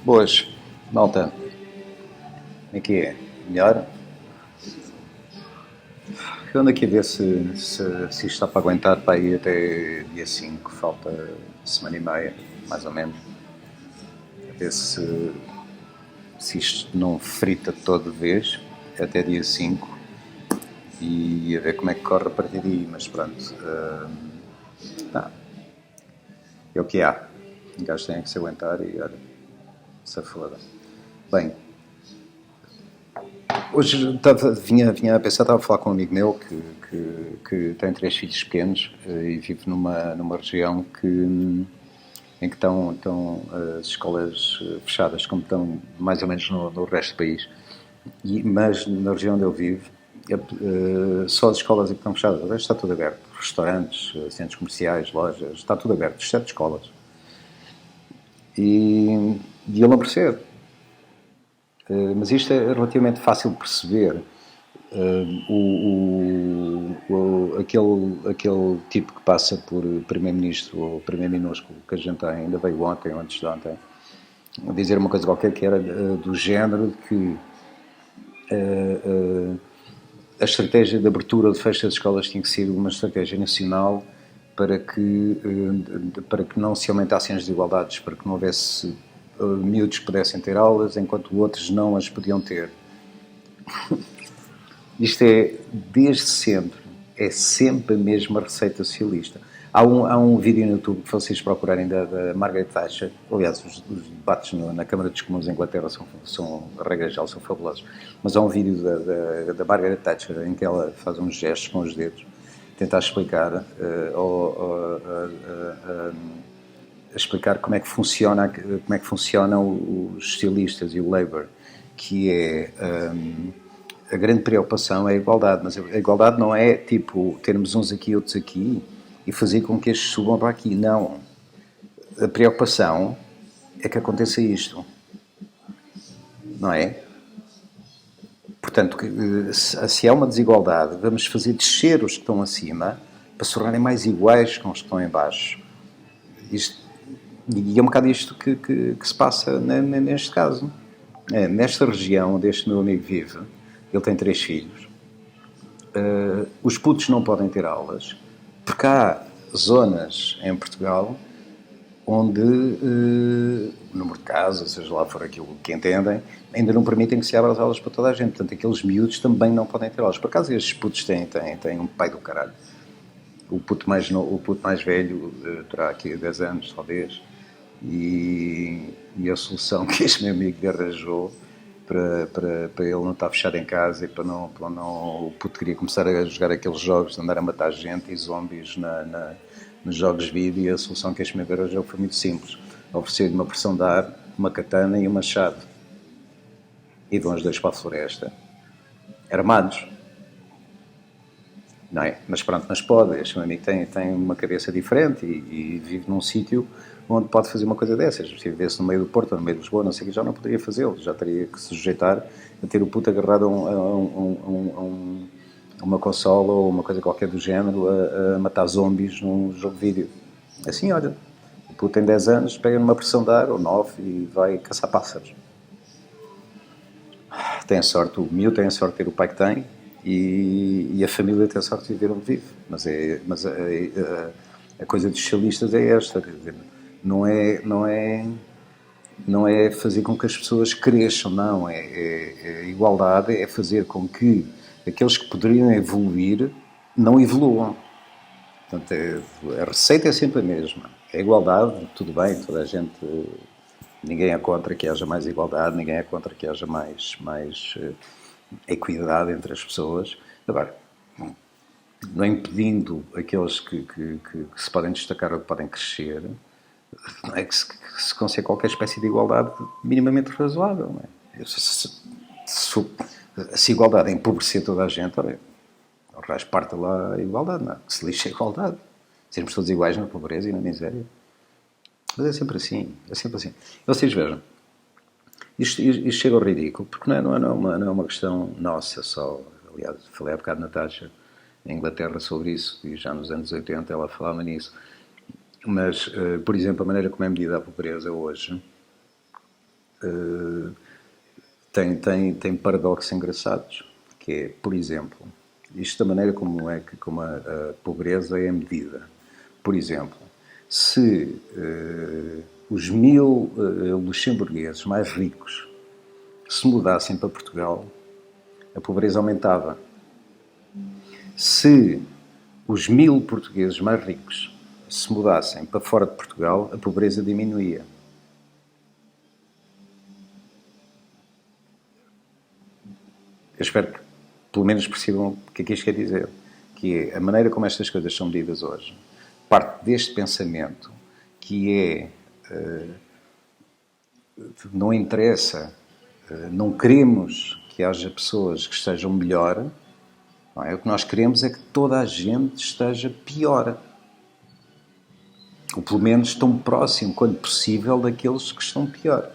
Boas, malta. Como é que é? Melhor? Eu ando aqui a ver se isto está para aguentar para ir até dia 5. Falta semana e meia, mais ou menos. A ver se isto não frita todo de vez até dia 5 e a ver como é que corre a partir daí. Mas pronto, é o que há. O gajo tem que se aguentar e olha, se foda. Bem, hoje vinha a pensar, estava a falar com um amigo meu que tem 3 filhos pequenos e vive numa região em que estão as escolas fechadas, como estão mais ou menos no resto do país. Mas na região onde ele vive, só as escolas é que estão fechadas, o resto está tudo aberto. Restaurantes, centros comerciais, lojas, está tudo aberto, exceto escolas. E ele não percebe. Mas isto é relativamente fácil de perceber. Aquele tipo que passa por primeiro-ministro ou primeiro minúsculo que a gente tem, ainda veio ontem ou antes de ontem, dizer uma coisa qualquer que era do género que a estratégia de abertura ou de fecho das escolas tinha que ser uma estratégia nacional para que não se aumentassem as desigualdades, para que não houvesse miúdos que pudessem ter aulas, enquanto outros não as podiam ter. Isto é, desde sempre, é sempre a mesma receita socialista. Há um vídeo no YouTube que vocês procurarem da Margaret Thatcher. Aliás, os debates na Câmara dos Comuns em Inglaterra são a regra geral, são fabulosos. Mas há um vídeo da Margaret Thatcher em que ela faz uns gestos com os dedos, tentar explicar explicar como é que funcionam os socialistas e o Labour, que é a grande preocupação é a igualdade, mas a igualdade não é tipo termos uns aqui e outros aqui e fazer com que estes subam para aqui, não. A preocupação é que aconteça isto, não é? Portanto, se há uma desigualdade, vamos fazer descer os que estão acima para se tornarem mais iguais com os que estão em baixo. E é um bocado isto que se passa neste caso. Nesta região onde este meu amigo vive, ele tem 3 filhos, os putos não podem ter aulas, porque há zonas em Portugal onde o número de casas, seja lá for aquilo que entendem, ainda não permitem que se abra as aulas para toda a gente. Portanto, aqueles miúdos também não podem ter aulas. Por acaso, estes putos têm um pai do caralho. O puto mais velho terá aqui 10 anos, talvez, e a solução que este meu amigo lhe arranjou para ele não estar fechado em casa e para não o puto queria começar a jogar aqueles jogos de andar a matar gente e zombies nos jogos de vídeo, e a solução que este meu amigo arranjou foi muito simples: oferecer-lhe uma pressão de ar, uma katana e um machado, e vão os dois para a floresta armados. Não é? Mas pronto, mas pode. Este meu amigo tem uma cabeça diferente e vive num sítio onde pode fazer uma coisa dessas. Se vivesse no meio do Porto ou no meio de Lisboa, não sei o que, já não poderia fazê-lo. Já teria que se sujeitar a ter o puto agarrado a uma consola ou uma coisa qualquer do género a matar zombies num jogo de vídeo. Assim, olha, o puto tem 10 anos, pega numa pressão de ar, ou 9, e vai caçar pássaros. Tem a sorte, o miúdo tem a sorte de ter o pai que tem, e a família tem a sorte de viver onde vive. Mas a coisa dos socialistas é esta, quer dizer, não é fazer com que as pessoas cresçam, não. A igualdade é fazer com que aqueles que poderiam evoluir não evoluam. Portanto, a receita é sempre a mesma. A igualdade, tudo bem, toda a gente... Ninguém é contra que haja mais igualdade, ninguém é contra que haja mais equidade entre as pessoas. Agora, não é impedindo aqueles que se podem destacar ou que podem crescer, não é que se consiga qualquer espécie de igualdade minimamente razoável. Não é? Se a igualdade é empobrecer toda a gente, olha, o resto parte lá a igualdade, não é? Que se lixe a igualdade. Sermos todos iguais na pobreza e na miséria. Mas é sempre assim, é sempre assim. Vocês vejam, isto chega ao ridículo, porque não é uma questão nossa só. Aliás, falei há bocado na Thatcher, em Inglaterra, sobre isso, e já nos anos 80 ela falava nisso. Mas, por exemplo, a maneira como é medida a pobreza hoje tem paradoxos engraçados, que é, por exemplo, isto da maneira como a pobreza é medida. Por exemplo, se os 1000 luxemburgueses mais ricos se mudassem para Portugal, a pobreza aumentava. Se os 1000 portugueses mais ricos se mudassem para fora de Portugal, a pobreza diminuía. Eu espero que pelo menos percebam o que é que isto quer dizer. Que é a maneira como estas coisas são medidas hoje. Parte deste pensamento que é não interessa, não queremos que haja pessoas que estejam melhor, não é? O que nós queremos é que toda a gente esteja pior. Ou pelo menos tão próximo, quando possível, daqueles que estão pior.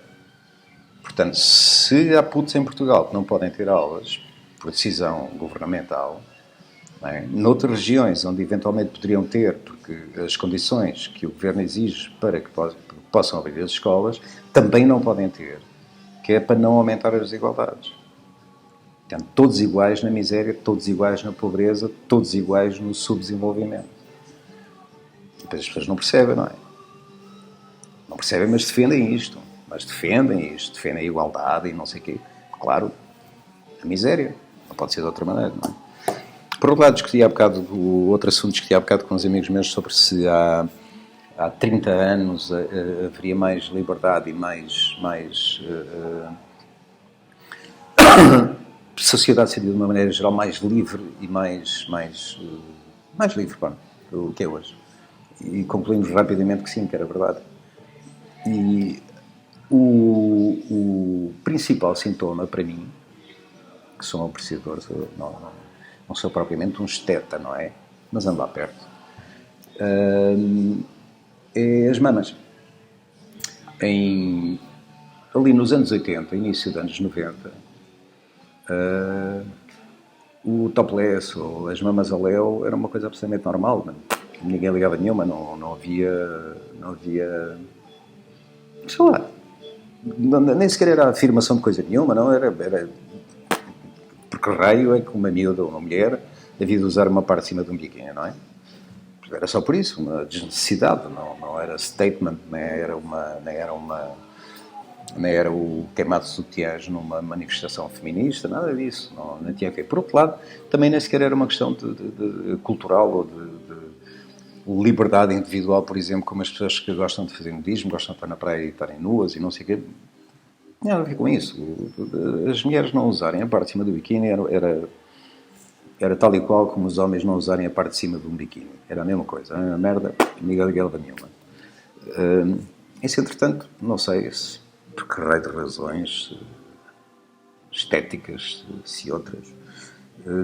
Portanto, se há putos em Portugal que não podem ter aulas por decisão governamental, não é? Noutras regiões onde eventualmente poderiam ter, porque as condições que o governo exige para que possam abrir as escolas, também não podem ter, que é para não aumentar as desigualdades. Portanto, todos iguais na miséria, todos iguais na pobreza, todos iguais no subdesenvolvimento. Depois as pessoas não percebem, não é? Não percebem, mas defendem isto. Defendem a igualdade e não sei o quê. Claro, a miséria. Não pode ser de outra maneira, não é? Por outro lado, outro assunto discuti há bocado com uns amigos meus sobre se há 30 anos haveria mais liberdade e mais sociedade seria de uma maneira geral mais livre e mais livre, pá, do que é hoje. E concluímos rapidamente que sim, que era verdade. E o principal sintoma para mim, que sou um apreciador, não sou propriamente um esteta, não é? Mas ando lá perto, é as mamas. Ali nos anos 80, início dos anos 90, o topless ou as mamas a léu era uma coisa absolutamente normal, não? Ninguém ligava nenhuma, não havia, sei lá, nem sequer era afirmação de coisa nenhuma, não era porque raio é que uma miúda ou uma mulher havia de usar uma parte de cima de um biquíni, não é? Era só por isso, uma desnecessidade, não era statement, nem era o queimado de sutiãs numa manifestação feminista, nada disso, não tinha a ver. Por outro lado, também nem sequer era uma questão de cultural ou de liberdade individual, por exemplo, como as pessoas que gostam de fazer nudismo, gostam de estar na praia e estarem nuas e não sei o quê. Não tinha nada a ver com isso. As mulheres não usarem a parte de cima do biquíni era tal e qual como os homens não usarem a parte de cima de um biquíni. Era a mesma coisa. Era uma merda, ninguém ligava nenhuma. Isso, entretanto, não sei se por que raio de razões estéticas, se outras,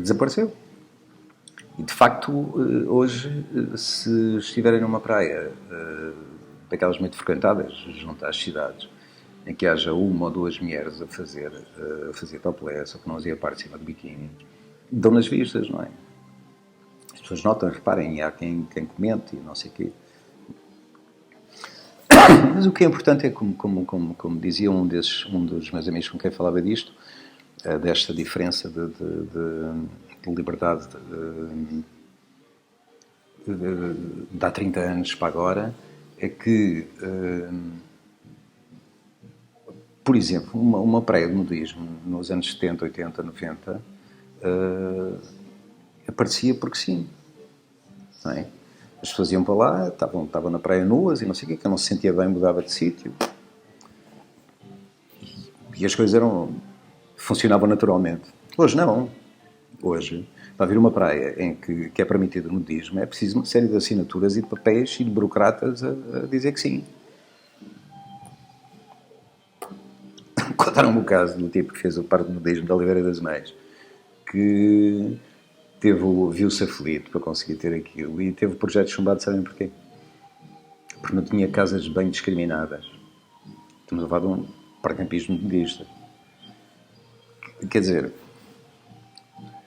desapareceu. E, de facto, hoje, se estiverem numa praia daquelas muito frequentadas, junto às cidades, em que haja uma ou duas mulheres a fazer topless, ou que não usem a parte de cima do biquíni, dão nas vistas, não é? As pessoas notam, reparem, e há quem comente e não sei o quê. Mas o que é importante é, como dizia um dos meus amigos com quem falava disto, desta diferença de liberdade de há 30 anos para agora, é que, por exemplo, uma praia de nudismo nos anos 70, 80, 90 aparecia porque sim, não é? As pessoas iam para lá, estavam na praia nuas e não sei o quê, que eu não se sentia bem, mudava de sítio. E as coisas funcionavam naturalmente. Hoje não. Hoje, para vir uma praia em que é permitido o nudismo, é preciso uma série de assinaturas e de papéis e de burocratas a dizer que sim. Contaram-me o caso do tipo que fez o parque de nudismo da Oliveira das Meias, que viu-se aflito para conseguir ter aquilo e teve o projeto chumbado, sabem porquê? Porque não tinha casas de banho discriminadas. Estamos a falar de um parcampismo nudista. Quer dizer,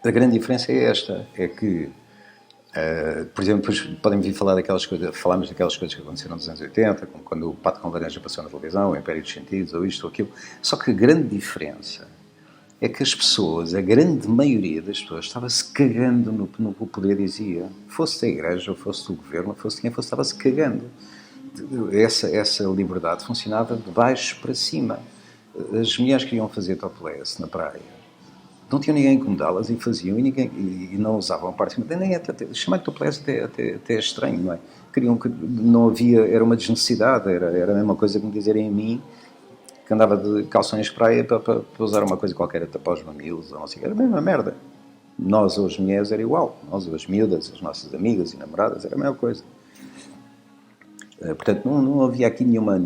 a grande diferença é esta, é que Por exemplo, depois podem vir falar daquelas coisas, falámos daquelas coisas que aconteceram nos anos 80, como quando o Pato com Laranja passou na televisão, o Império dos Sentidos, ou isto ou aquilo. Só que a grande diferença é que as pessoas, a grande maioria das pessoas, estava-se cagando no que o poder dizia. Fosse da igreja, ou fosse do governo, ou fosse quem fosse, estava-se cagando. Essa liberdade funcionava de baixo para cima. As mulheres queriam fazer topless na praia. Não tinham ninguém a incomodá-las e faziam e não usavam a parte de cima. Nem chamar de topless até é estranho, não é? Queriam que não havia, era uma desnecessidade, era a mesma coisa que me dizerem a mim que andava de calções de praia para usar uma coisa qualquer a tapar os mamilos, ou não sei, era a mesma merda. Nós ou as mulheres era igual, nós ou as miúdas, as nossas amigas e namoradas, era a mesma coisa. Portanto, não havia aqui nenhuma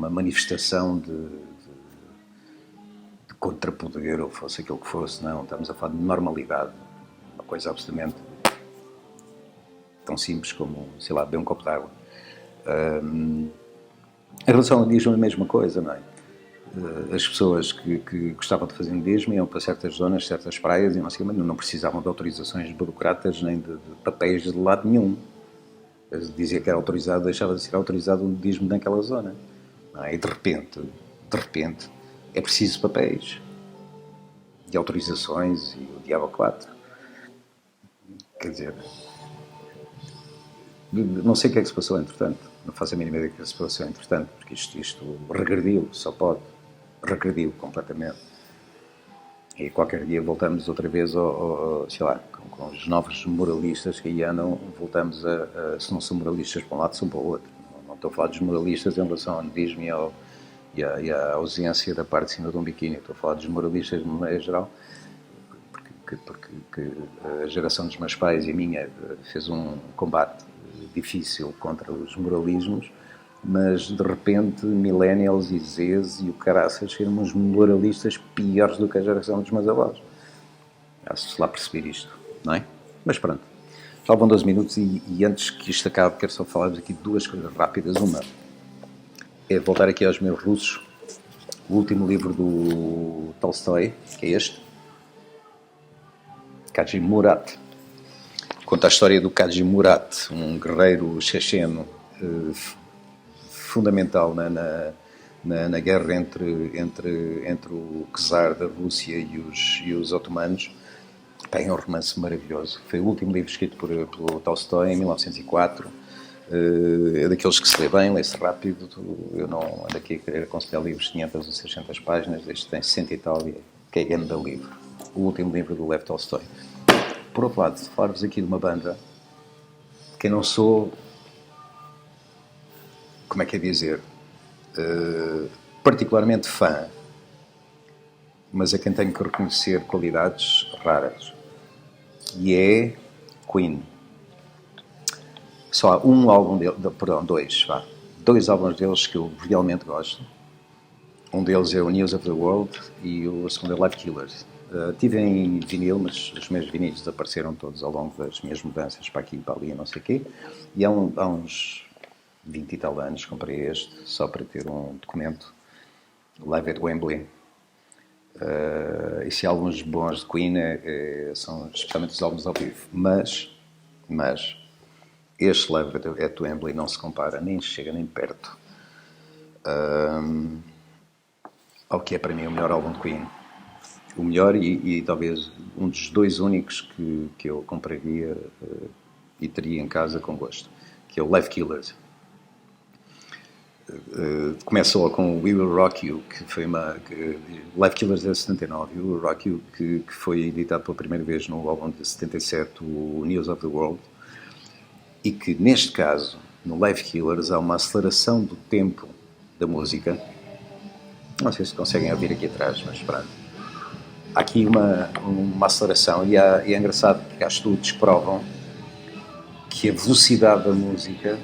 manifestação de contrapoder, ou fosse aquilo que fosse, não. Estamos a falar de normalidade. Uma coisa absolutamente tão simples como, sei lá, beber um copo de água. Em relação ao nudismo é a mesma coisa, não é? As pessoas que gostavam de fazer nudismo iam para certas zonas, certas praias e não sei, mas não precisavam de autorizações burocratas nem de papéis de lado nenhum. Dizia que era autorizado, deixava de ser autorizado o nudismo naquela zona. Não é? E de repente, é preciso papéis de autorizações e o diabo 4. Quer dizer, não sei o que é que se passou entretanto, não faço a mínima ideia do que se passou entretanto, porque isto regrediu, só pode, regrediu completamente. E qualquer dia voltamos outra vez, sei lá, com os novos moralistas que aí andam, voltamos se não são moralistas para um lado, são para o outro. Não estou a falar dos moralistas em relação ao nudismo e à ausência da parte de cima de um biquíni. Estou a falar dos moralistas de maneira geral, porque a geração dos meus pais e a minha fez um combate difícil contra os moralismos, mas de repente millennials e Zs e o caraças serem uns moralistas piores do que a geração dos meus avós. Há-se lá perceber isto, não é? Mas pronto, já vão 12 minutos e antes que isto acabe quero só falar-vos aqui de duas coisas rápidas. Uma é voltar aqui aos meus russos, o último livro do Tolstói, que é este, Kaji Murat. Conta a história do Kaji Murat, um guerreiro checheno fundamental na guerra entre o czar da Rússia e os otomanos. Tem um romance maravilhoso. Foi o último livro escrito pelo Tolstói em 1904. É daqueles que se lê bem, lê-se rápido. Eu não ando aqui a querer aconselhar livros de 500 ou 600 páginas. Este tem 60 e tal, que é grande livro. O último livro do Lev Tolstói. Por outro lado, se falar-vos aqui de uma banda que eu não sou, como é que é dizer, particularmente fã, mas a quem tenho que reconhecer qualidades raras, e é Queen. Só há um álbum dois álbuns deles que eu realmente gosto. Um deles é o News of the World e o segundo é Live Killers. Tive em vinil, mas os meus vinis desapareceram todos ao longo das minhas mudanças para aqui e para ali, não sei o quê. E há uns 20 e tal anos comprei este, só para ter um documento, Live at Wembley. E se há álbuns bons de Queen, são especialmente os álbuns ao vivo. Mas este Live at Wembley não se compara, nem chega nem perto ao que é para mim o melhor álbum de Queen. O melhor e talvez um dos dois únicos que eu compraria e teria em casa com gosto, que é o Live Killers. Começou com o We Will Rock You, que foi Live Killers é de 79, We Will Rock You, que foi editado pela primeira vez no álbum de 77, o News of the World, e que neste caso, no Live Killers, há uma aceleração do tempo da música. Não sei se conseguem ouvir aqui atrás, mas pronto. Há aqui uma aceleração e é engraçado porque há estudos que provam que a velocidade da música,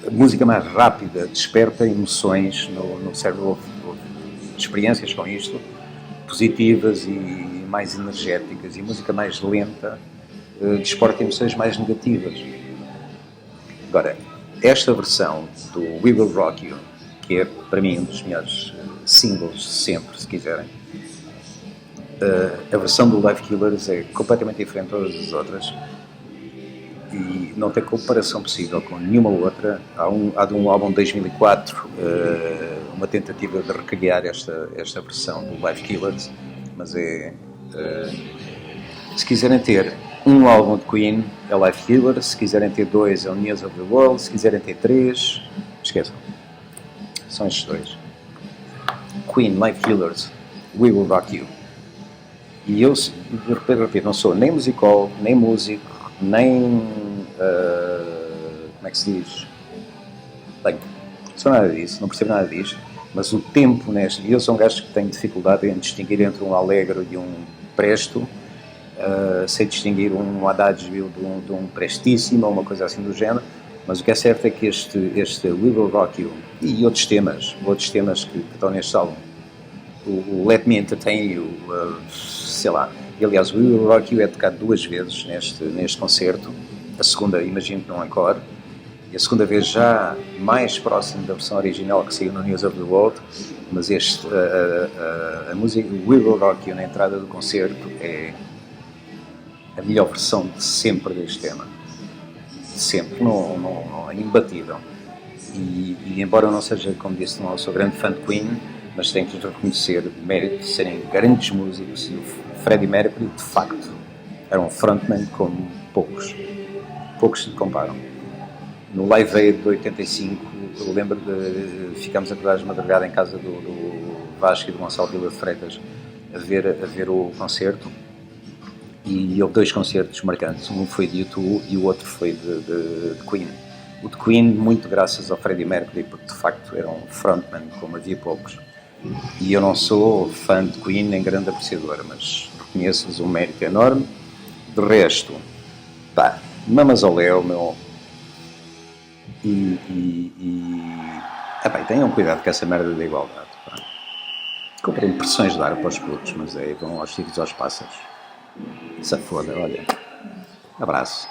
a música mais rápida desperta emoções no cérebro. Houve experiências com isto, positivas e mais energéticas, e a música mais lenta desperta emoções mais negativas. Agora, esta versão do We Will Rock You, que é para mim um dos melhores singles sempre, se quiserem, A versão do Live Killers é completamente diferente de todas as outras e não tem comparação possível com nenhuma outra. Há de um álbum de 2004 uma tentativa de recriar esta versão do Live Killers, mas se quiserem ter um álbum de Queen é Live Killers, se quiserem ter dois é o News of the World, se quiserem ter três, esqueçam, são estes dois. Queen, Live Killers, We Will Rock You. E eu, de repente, não sou nem musical, nem músico, nem. Como é que se diz? Bem, não sou nada disso, não percebo nada disto, mas o tempo neste. E eu sou um gajo que tenho dificuldade em distinguir entre um alegro e um presto, sei distinguir um adagio de um prestíssimo ou uma coisa assim do género, mas o que é certo é que este We Will Rock You e outros temas que estão neste álbum, o Let Me Entertain You, sei lá, e, aliás, o We Will Rock You é tocado 2 vezes neste concerto, a segunda imagino que não encore, e a segunda vez já mais próximo da versão original que saiu no News of the World, mas a música We Will Rock You na entrada do concerto é a melhor versão de sempre deste tema, de sempre, não é imbatível. E embora eu não seja, como disse, não sou grande fã de Queen, mas tenho que reconhecer o mérito de serem grandes músicos, e o Freddie Mercury, de facto, era um frontman como poucos se comparam. No Live Aid de 85, eu lembro de ficámos acordados de madrugada em casa do Vasco e do Gonçalo Vila de Freitas a ver o concerto, e houve 2 concertos marcantes, um foi de U2 e o outro foi de Queen. O de Queen, muito graças ao Freddie Mercury, porque de facto era um frontman como havia poucos. E eu não sou fã de Queen nem grande apreciador, mas reconheço-lhes um mérito enorme. De resto, pá, mamas ao léu, meu. Bem, tenham cuidado com essa merda da igualdade. Pá. Comprem pressões de ar para os putos, mas vão aos filhos aos pássaros. Se foda, olha. Abraço.